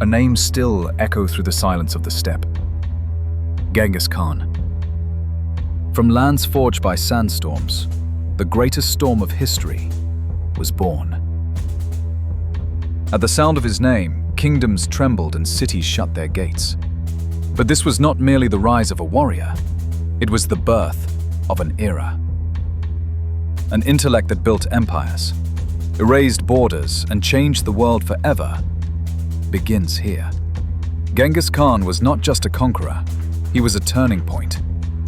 A name still echoed through the silence of the steppe. Genghis Khan. From lands forged by sandstorms, the greatest storm of history was born. At the sound of his name, kingdoms trembled and cities shut their gates. But this was not merely the rise of a warrior, it was the birth of an era. An intellect that built empires, erased borders, and changed the world forever begins here. Genghis Khan was not just a conqueror, he was a turning point.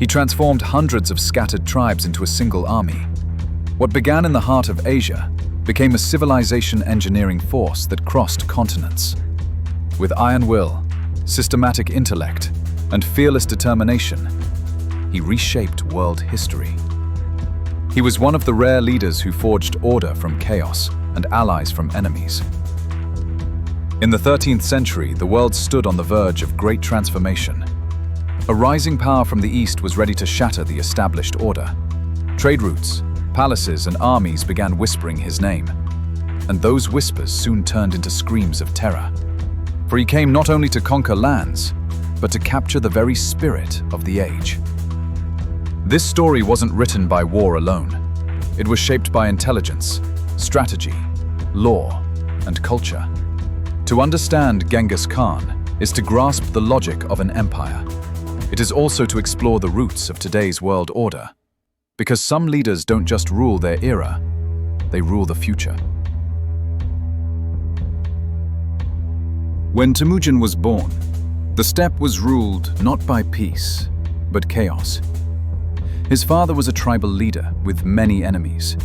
He transformed hundreds of scattered tribes into a single army. What began in the heart of Asia became a civilization engineering force that crossed continents. With iron will, systematic intellect, and fearless determination, he reshaped world history. He was one of the rare leaders who forged order from chaos and allies from enemies. In the 13th century, the world stood on the verge of great transformation. A rising power from the east was ready to shatter the established order. Trade routes, palaces, and armies began whispering his name. And those whispers soon turned into screams of terror. For he came not only to conquer lands, but to capture the very spirit of the age. This story wasn't written by war alone. It was shaped by intelligence, strategy, law, and culture. To understand Genghis Khan is to grasp the logic of an empire. It is also to explore the roots of today's world order. Because some leaders don't just rule their era, they rule the future. When Tamujin was born, the steppe was ruled not by peace, but chaos. His father was a tribal leader with many enemies.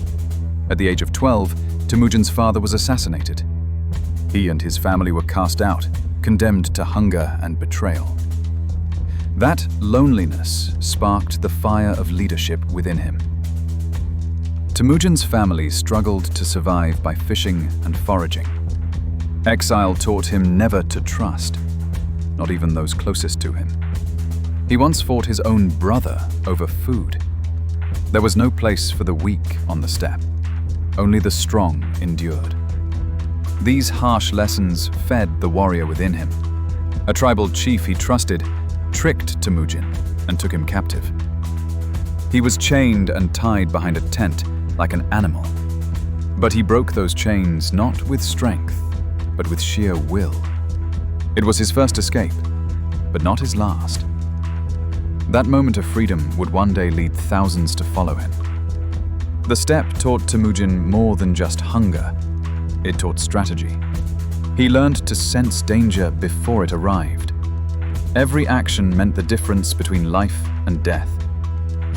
At the age of 12, Temujin's father was assassinated. He and his family were cast out, condemned to hunger and betrayal. That loneliness sparked the fire of leadership within him. Temujin's family struggled to survive by fishing and foraging. Exile taught him never to trust, not even those closest to him. He once fought his own brother over food. There was no place for the weak on the steppe. Only the strong endured. These harsh lessons fed the warrior within him. A tribal chief he trusted tricked Tamujin and took him captive. He was chained and tied behind a tent like an animal. But he broke those chains not with strength, but with sheer will. It was his first escape, but not his last. That moment of freedom would one day lead thousands to follow him. The steppe taught Tamujin more than just hunger. It taught strategy. He learned to sense danger before it arrived. Every action meant the difference between life and death.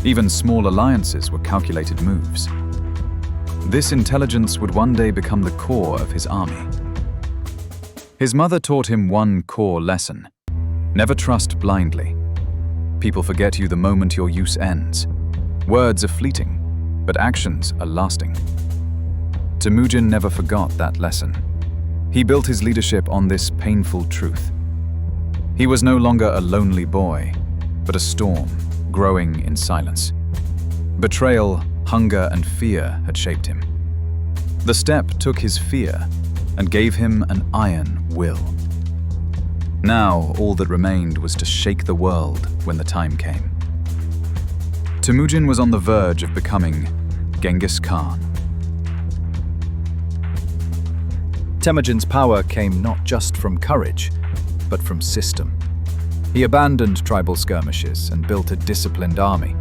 Even small alliances were calculated moves. This intelligence would one day become the core of his army. His mother taught him one core lesson: never trust blindly. People forget you the moment your use ends. Words are fleeting, but actions are lasting. Tamujin never forgot that lesson. He built his leadership on this painful truth. He was no longer a lonely boy, but a storm growing in silence. Betrayal, hunger, and fear had shaped him. The steppe took his fear and gave him an iron will. Now, all that remained was to shake the world when the time came. Tamujin was on the verge of becoming Genghis Khan. Temujin's power came not just from courage, but from system. He abandoned tribal skirmishes and built a disciplined army.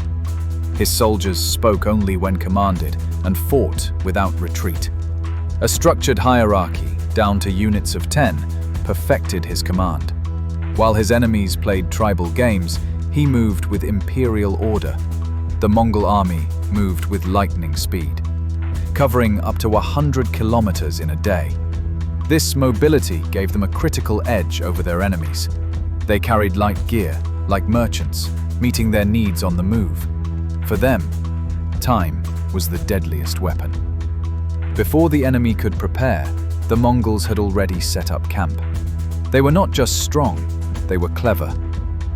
His soldiers spoke only when commanded and fought without retreat. A structured hierarchy, down to units of 10, perfected his command. While his enemies played tribal games, he moved with imperial order. The Mongol Army moved with lightning speed, covering up to 100 kilometers in a day. This mobility gave them a critical edge over their enemies. They carried light gear, like merchants, meeting their needs on the move. For them, time was the deadliest weapon. Before the enemy could prepare, the Mongols had already set up camp. They were not just strong, they were clever.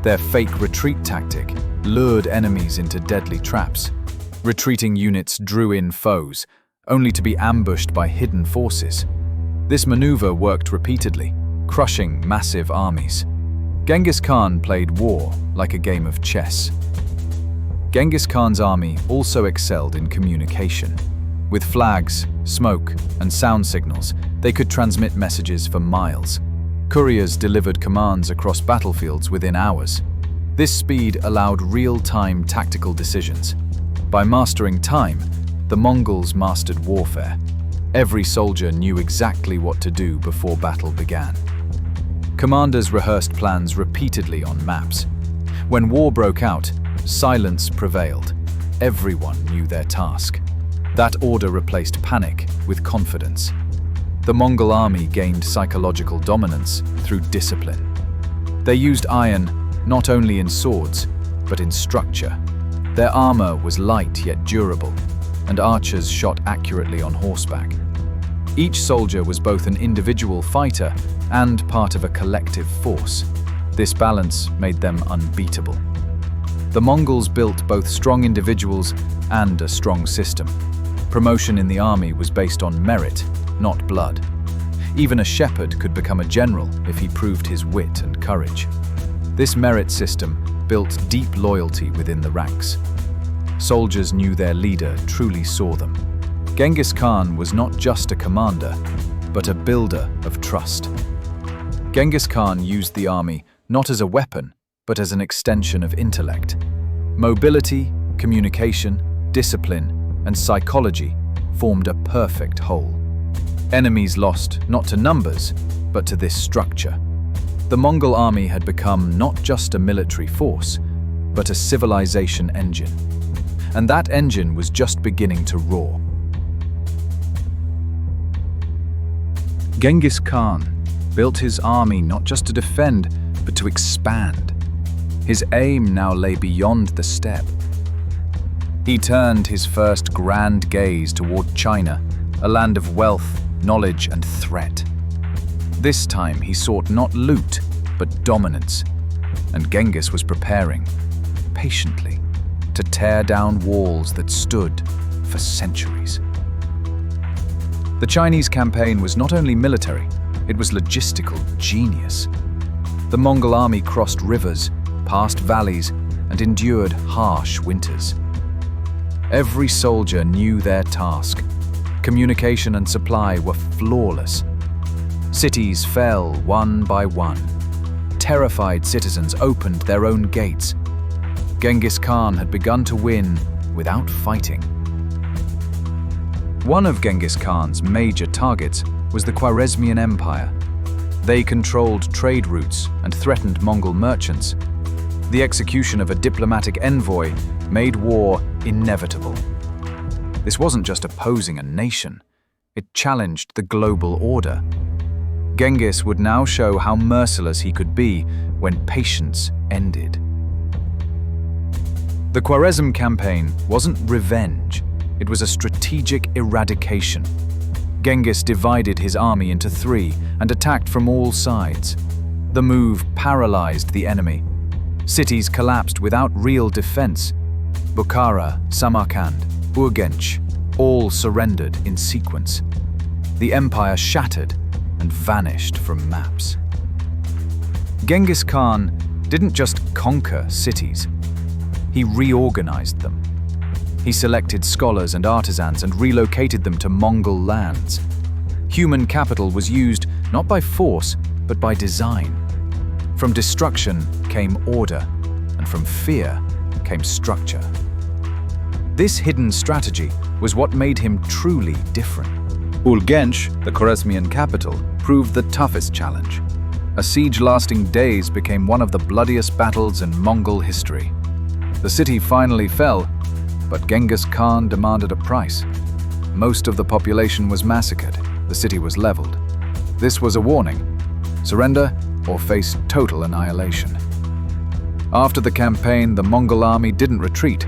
Their fake retreat tactic lured enemies into deadly traps. Retreating units drew in foes, only to be ambushed by hidden forces. This maneuver worked repeatedly, crushing massive armies. Genghis Khan played war like a game of chess. Genghis Khan's army also excelled in communication. With flags, smoke, and sound signals, they could transmit messages for miles. Couriers delivered commands across battlefields within hours. This speed allowed real-time tactical decisions. By mastering time, the Mongols mastered warfare. Every soldier knew exactly what to do before battle began. Commanders rehearsed plans repeatedly on maps. When war broke out, silence prevailed. Everyone knew their task. That order replaced panic with confidence. The Mongol army gained psychological dominance through discipline. They used iron not only in swords, but in structure. Their armor was light yet durable, and archers shot accurately on horseback. Each soldier was both an individual fighter and part of a collective force. This balance made them unbeatable. The Mongols built both strong individuals and a strong system. Promotion in the army was based on merit, not blood. Even a shepherd could become a general if he proved his wit and courage. This merit system built deep loyalty within the ranks. Soldiers knew their leader truly saw them. Genghis Khan was not just a commander, but a builder of trust. Genghis Khan used the army not as a weapon, but as an extension of intellect. Mobility, communication, discipline, and psychology formed a perfect whole. Enemies lost not to numbers, but to this structure. The Mongol army had become not just a military force, but a civilization engine. And that engine was just beginning to roar. Genghis Khan built his army not just to defend, but to expand. His aim now lay beyond the steppe. He turned his first grand gaze toward China, a land of wealth, knowledge, and threat. This time he sought not loot, but dominance, and Genghis was preparing, patiently, to tear down walls that stood for centuries. The Chinese campaign was not only military, it was logistical genius. The Mongol army crossed rivers, passed valleys, and endured harsh winters. Every soldier knew their task. Communication and supply were flawless. Cities fell one by one. Terrified citizens opened their own gates. Genghis Khan had begun to win without fighting. One of Genghis Khan's major targets was the Khwarezmian Empire. They controlled trade routes and threatened Mongol merchants. The execution of a diplomatic envoy made war inevitable. This wasn't just opposing a nation, it challenged the global order. Genghis would now show how merciless he could be when patience ended. The Khwarezm campaign wasn't revenge, it was a strategic eradication. Genghis divided his army into three and attacked from all sides. The move paralyzed the enemy. Cities collapsed without real defense. Bukhara, Samarkand, Urgench all surrendered in sequence. The empire shattered and vanished from maps. Genghis Khan didn't just conquer cities, he reorganized them. He selected scholars and artisans and relocated them to Mongol lands. Human capital was used not by force, but by design. From destruction came order, and from fear came structure. This hidden strategy was what made him truly different. Urgench, the Khwarezmian capital, proved the toughest challenge. A siege lasting days became one of the bloodiest battles in Mongol history. The city finally fell, but Genghis Khan demanded a price. Most of the population was massacred. The city was leveled. This was a warning: surrender or face total annihilation. After the campaign, the Mongol army didn't retreat,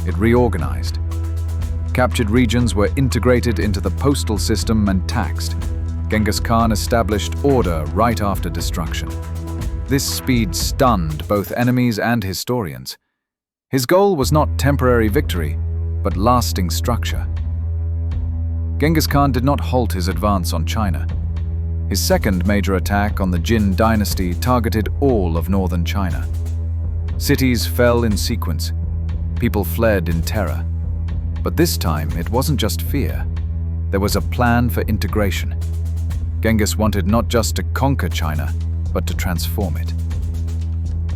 it reorganized. Captured regions were integrated into the postal system and taxed. Genghis Khan established order right after destruction. This speed stunned both enemies and historians. His goal was not temporary victory, but lasting structure. Genghis Khan did not halt his advance on China. His second major attack on the Jin dynasty targeted all of northern China. Cities fell in sequence. People fled in terror. But this time, it wasn't just fear. There was a plan for integration. Genghis wanted not just to conquer China, but to transform it.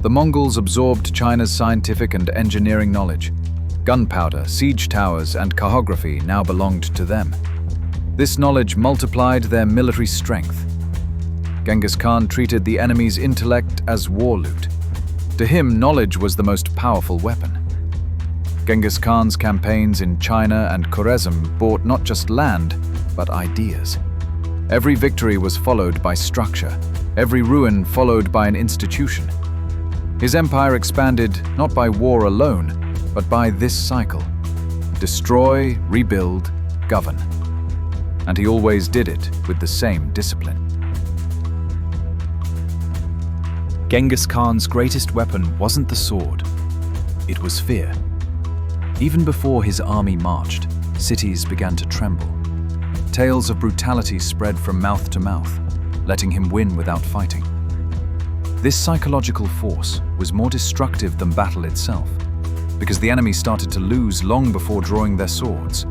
The Mongols absorbed China's scientific and engineering knowledge. Gunpowder, siege towers, and cartography now belonged to them. This knowledge multiplied their military strength. Genghis Khan treated the enemy's intellect as war loot. To him, knowledge was the most powerful weapon. Genghis Khan's campaigns in China and Khwarezm bought not just land, but ideas. Every victory was followed by structure, every ruin followed by an institution. His empire expanded not by war alone, but by this cycle: destroy, rebuild, govern. And he always did it with the same discipline. Genghis Khan's greatest weapon wasn't the sword, it was fear. Even before his army marched, cities began to tremble. Tales of brutality spread from mouth to mouth, letting him win without fighting. This psychological force was more destructive than battle itself, because the enemy started to lose long before drawing their swords.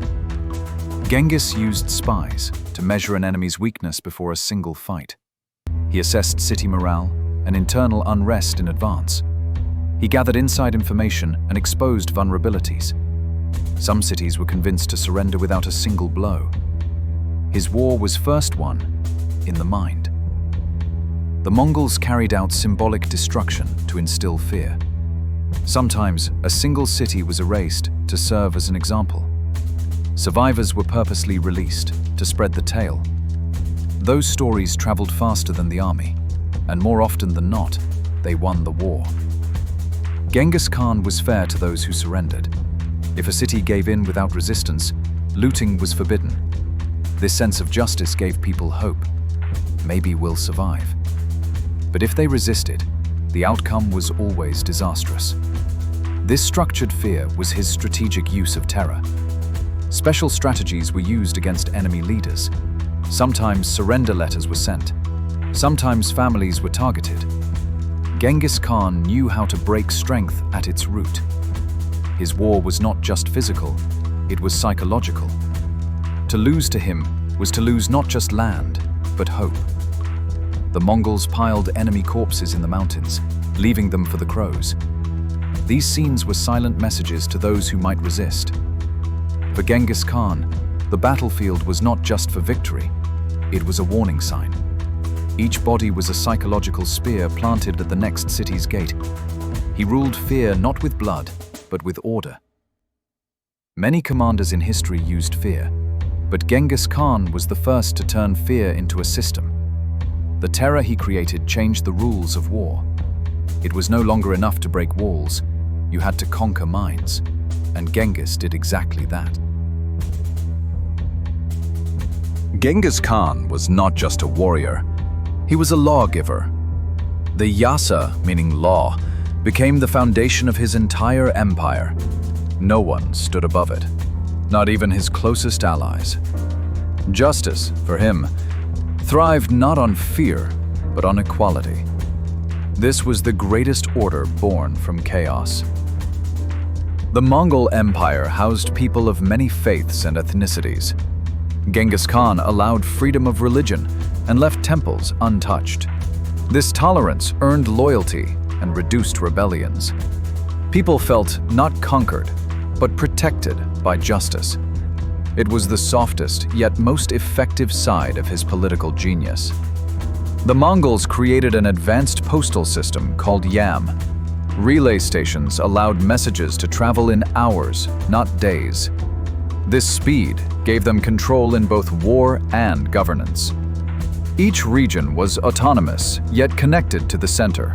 Genghis used spies to measure an enemy's weakness before a single fight. He assessed city morale and internal unrest in advance. He gathered inside information and exposed vulnerabilities. Some cities were convinced to surrender without a single blow. His war was first won in the mind. The Mongols carried out symbolic destruction to instill fear. Sometimes a single city was erased to serve as an example. Survivors were purposely released to spread the tale. Those stories traveled faster than the army, and more often than not, they won the war. Genghis Khan was fair to those who surrendered. If a city gave in without resistance, looting was forbidden. This sense of justice gave people hope. Maybe we'll survive. But if they resisted, the outcome was always disastrous. This structured fear was his strategic use of terror. Special strategies were used against enemy leaders. Sometimes surrender letters were sent. Sometimes families were targeted. Genghis Khan knew how to break strength at its root. His war was not just physical, it was psychological. To lose to him was to lose not just land, but hope. The Mongols piled enemy corpses in the mountains, leaving them for the crows. These scenes were silent messages to those who might resist. For Genghis Khan, the battlefield was not just for victory, it was a warning sign. Each body was a psychological spear planted at the next city's gate. He ruled fear not with blood, but with order. Many commanders in history used fear, but Genghis Khan was the first to turn fear into a system. The terror he created changed the rules of war. It was no longer enough to break walls, you had to conquer minds, and Genghis did exactly that. Genghis Khan was not just a warrior, he was a lawgiver. The yasa, meaning law, became the foundation of his entire empire. No one stood above it, not even his closest allies. Justice, for him, thrived not on fear, but on equality. This was the greatest order born from chaos. The Mongol Empire housed people of many faiths and ethnicities. Genghis Khan allowed freedom of religion and left temples untouched. This tolerance earned loyalty and reduced rebellions. People felt not conquered, but protected by justice. It was the softest yet most effective side of his political genius. The Mongols created an advanced postal system called Yam. Relay stations allowed messages to travel in hours, not days. This speed gave them control in both war and governance. Each region was autonomous, yet connected to the center.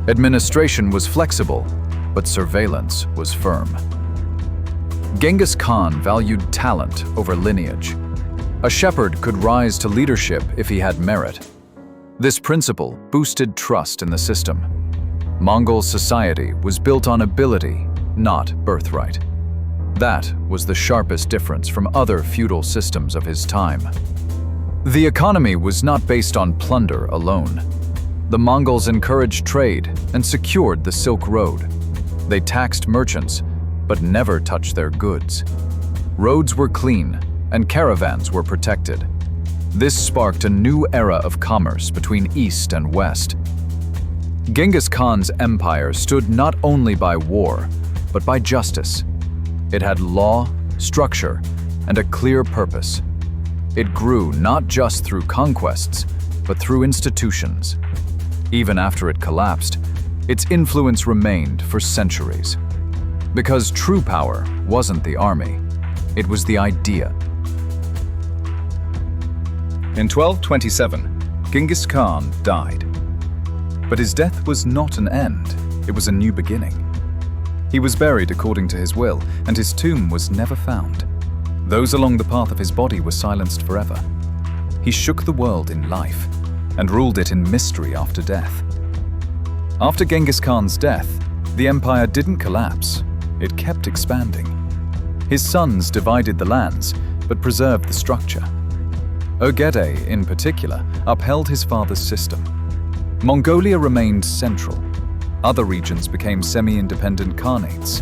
Administration was flexible, but surveillance was firm. Genghis Khan valued talent over lineage. A shepherd could rise to leadership if he had merit. This principle boosted trust in the system. Mongol society was built on ability, not birthright. That was the sharpest difference from other feudal systems of his time. The economy was not based on plunder alone. The Mongols encouraged trade and secured the Silk Road. They taxed merchants, but never touched their goods. Roads were clean, and caravans were protected. This sparked a new era of commerce between East and West. Genghis Khan's empire stood not only by war, but by justice. It had law, structure, and a clear purpose. It grew not just through conquests, but through institutions. Even after it collapsed, its influence remained for centuries. Because true power wasn't the army, it was the idea. In 1227, Genghis Khan died. But his death was not an end, it was a new beginning. He was buried according to his will, and his tomb was never found. Those along the path of his body were silenced forever. He shook the world in life, and ruled it in mystery after death. After Genghis Khan's death, the empire didn't collapse, it kept expanding. His sons divided the lands, but preserved the structure. Ogedei, in particular, upheld his father's system. Mongolia remained central. Other regions became semi-independent khanates.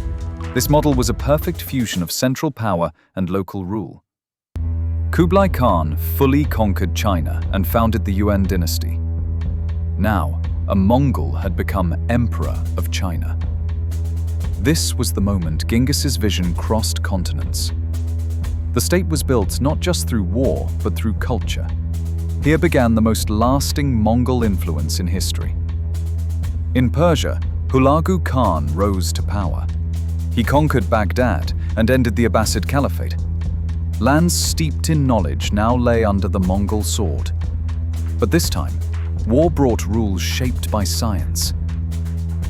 This model was a perfect fusion of central power and local rule. Kublai Khan fully conquered China and founded the Yuan dynasty. Now, a Mongol had become emperor of China. This was the moment Genghis's vision crossed continents. The state was built not just through war, but through culture. Here began the most lasting Mongol influence in history. In Persia, Hulagu Khan rose to power. He conquered Baghdad and ended the Abbasid Caliphate. Lands steeped in knowledge now lay under the Mongol sword. But this time, war brought rules shaped by science.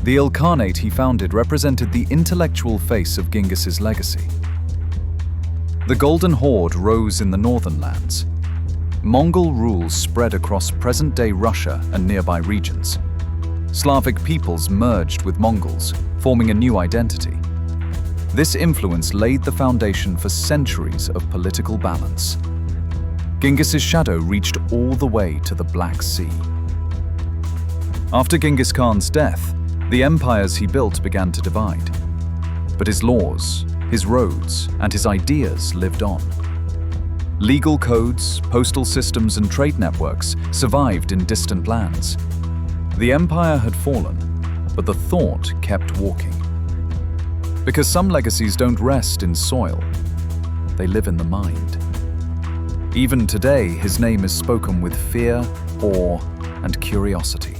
The Ilkhanate he founded represented the intellectual face of Genghis's legacy. The Golden Horde rose in the northern lands. Mongol rule spread across present-day Russia and nearby regions. Slavic peoples merged with Mongols, forming a new identity. This influence laid the foundation for centuries of political balance. Genghis's shadow reached all the way to the Black Sea. After Genghis Khan's death, the empires he built began to divide. But his laws, his roads, and his ideas lived on. Legal codes, postal systems, and trade networks survived in distant lands. The empire had fallen, but the thought kept walking. Because some legacies don't rest in soil, they live in the mind. Even today, his name is spoken with fear, awe, and curiosity.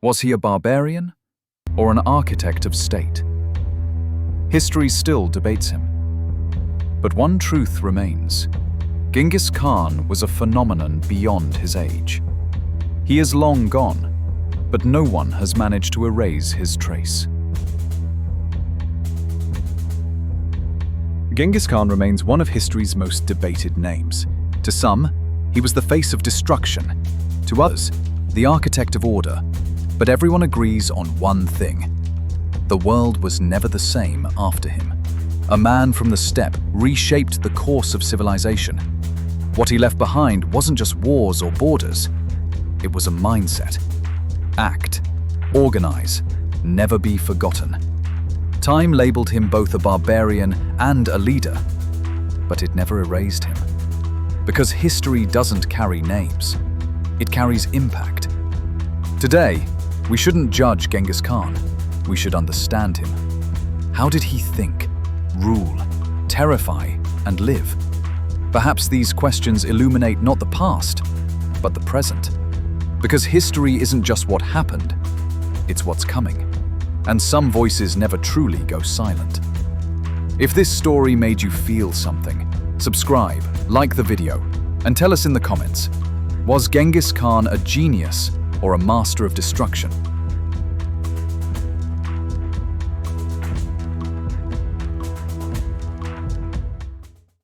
Was he a barbarian or an architect of state? History still debates him. But one truth remains. Genghis Khan was a phenomenon beyond his age. He is long gone, but no one has managed to erase his trace. Genghis Khan remains one of history's most debated names. To some, he was the face of destruction. To others, the architect of order. But everyone agrees on one thing. The world was never the same after him. A man from the steppe reshaped the course of civilization. What he left behind wasn't just wars or borders. It was a mindset. Act, organize, never be forgotten. Time labeled him both a barbarian and a leader, but it never erased him. Because history doesn't carry names, it carries impact. Today, we shouldn't judge Genghis Khan, we should understand him. How did he think, rule, terrify, and live? Perhaps these questions illuminate not the past, but the present. Because history isn't just what happened, it's what's coming. And some voices never truly go silent. If this story made you feel something, subscribe, like the video, and tell us in the comments, was Genghis Khan a genius or a master of destruction?